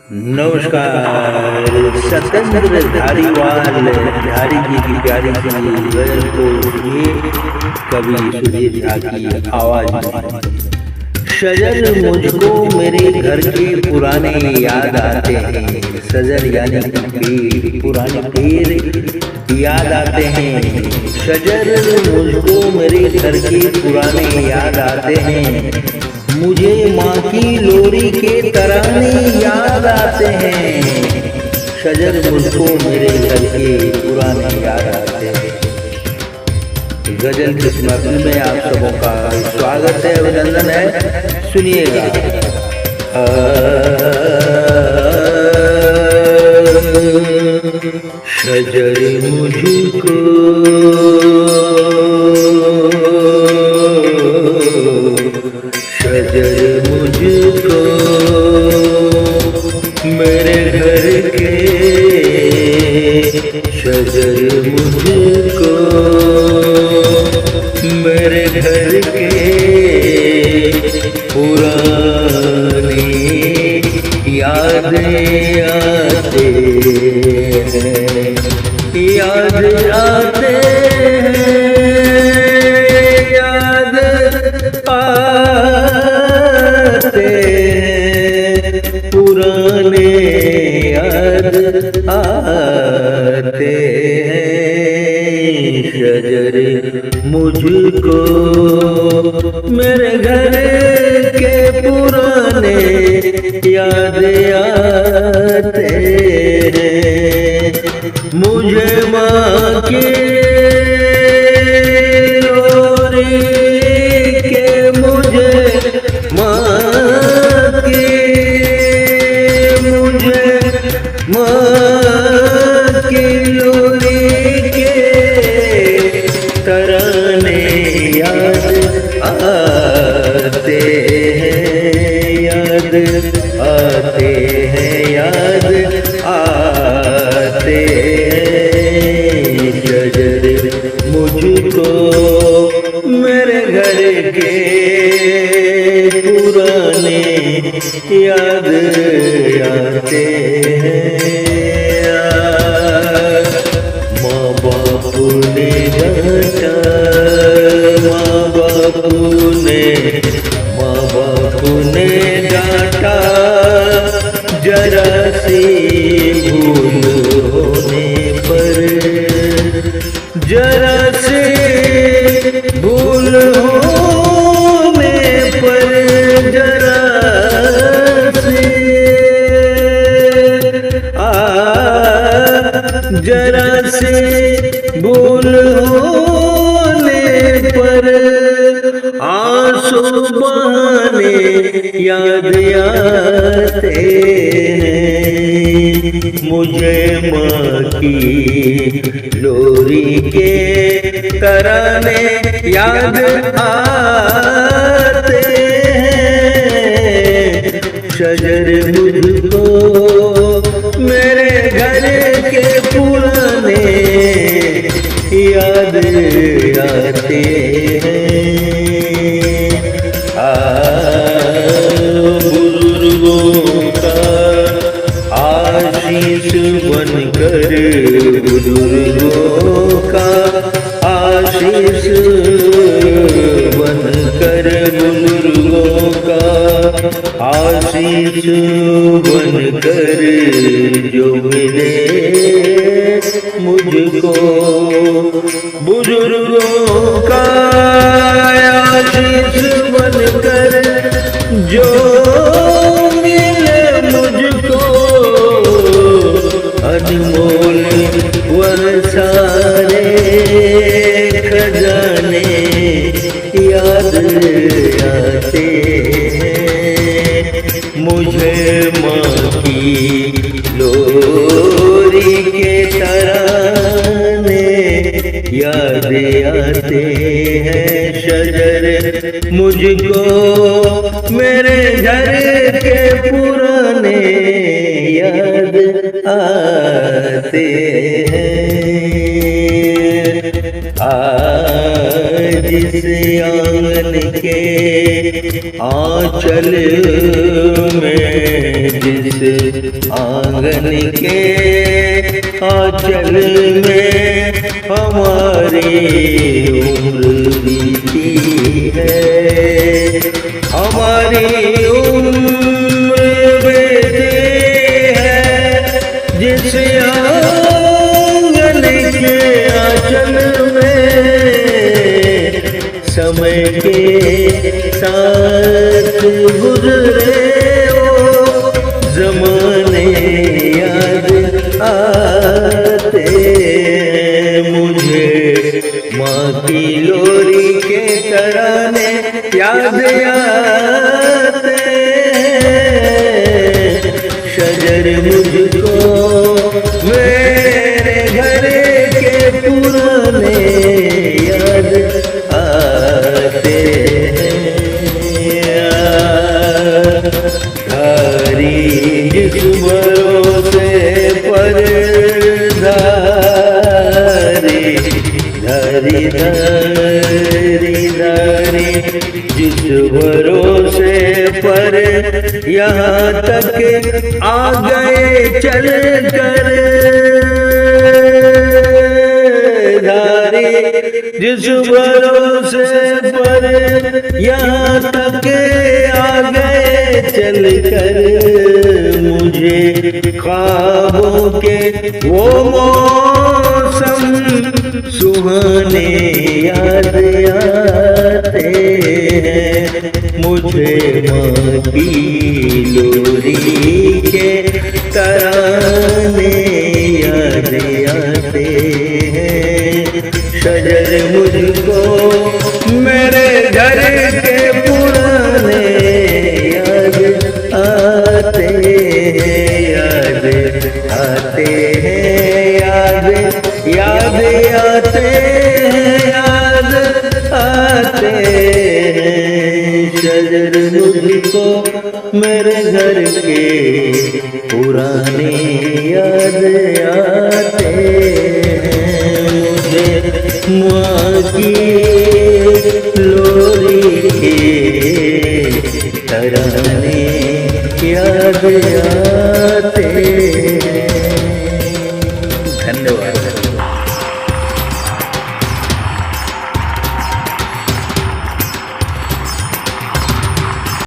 नमस्कार। सतेंद्र धारीवाल धारी जी की प्यारी सी गजल को ये कवि सुधीर झा की आवाज में। शजर मुझको मेरे घर के पुराने याद आते हैं। शजर यानी पेड़, पुराने पेड़ याद आते हैं। शजर मुझको मेरे घर के पुराने याद आते हैं। मुझे माँ की लोरी के तराने याद आते हैं। शजर मुझको मेरे घर के पुराने याद आते हैं। गजल की महफिल में आप सबों का स्वागत है, अभिनंदन है। सुनिएगा। शजर मुझको शजर मुझको मेरे घर के शजर मुझको मेरे घर के पुरानी यादें आते हैं, याद आते हैं, याद आते हैं, पुराने याद आते हैं। शजर मुझको मेरे घर के पुराने याद आते हैं। मुझे माँ की लोरी के मुझे माँ की लोरी के तराने याद आते हैं, याद आते हैं, याद आते हैं। शजर मुझको मेरे घर के पुराने याद आते हैं। माँ बापू ने डांटा, माँ बापू ने डांटा, जरा सी भूल होने पर, जरा सी भूल होने पर, जरा सी जरा से भूल होने पर आंसू बहाने याद आते हैं। मुझे माँ की लोरी के तराने याद आते हैं। शजर मुझको मेरे घर के पुराने याद आते हैं। बुजुर्गों का आशीष बनकर, बुजुर्गों का आशीष बनकर, बुजुर्गों का आशीष बनकर जो मिले मुझको, बुजुर्गों का आशीष बनकर जो मिले मुझको, अनमोल वर्षारे खजाने याद आते हैं। मुझे माँ की लोरी के तराने याद आते हैं। शजर मुझको मेरे घर के पुराने याद आते हैं। आज जिस आंगन के आंचल में, जिस आंगन के आंचल में हमारी उम्र बीती है, हमारी उम्र बीती है। जिस आंगन के आंचल में समय के साथ गुजरे वो ज़माने याद आते। मुझे माँ की लोरी के तराने याद आते। शजर मुझको मेरे घर के पुराने याद आते हैं। धारी जिस भरोसे पर धारी धारी धारी धारी, जिस भरोसे पर यहाँ तक आ गए चल कर। धारी जिस भरोसे पर यहाँ तक आ गए चल कर, मुझे ख्वाबों के वो मौसम सुहाने याद आते हैं। मुझे माँ की लोरी के तराने याद आते हैं। शजर मुझको मेरे घर के पुराने याद आते हैं, याद आते हैं, याद याद आते हैं, याद आते हैं। शजर मुझको मेरे घर के पुराने याद आते हैं। मुझे माँ की लोरी के तराने याद आते हैं।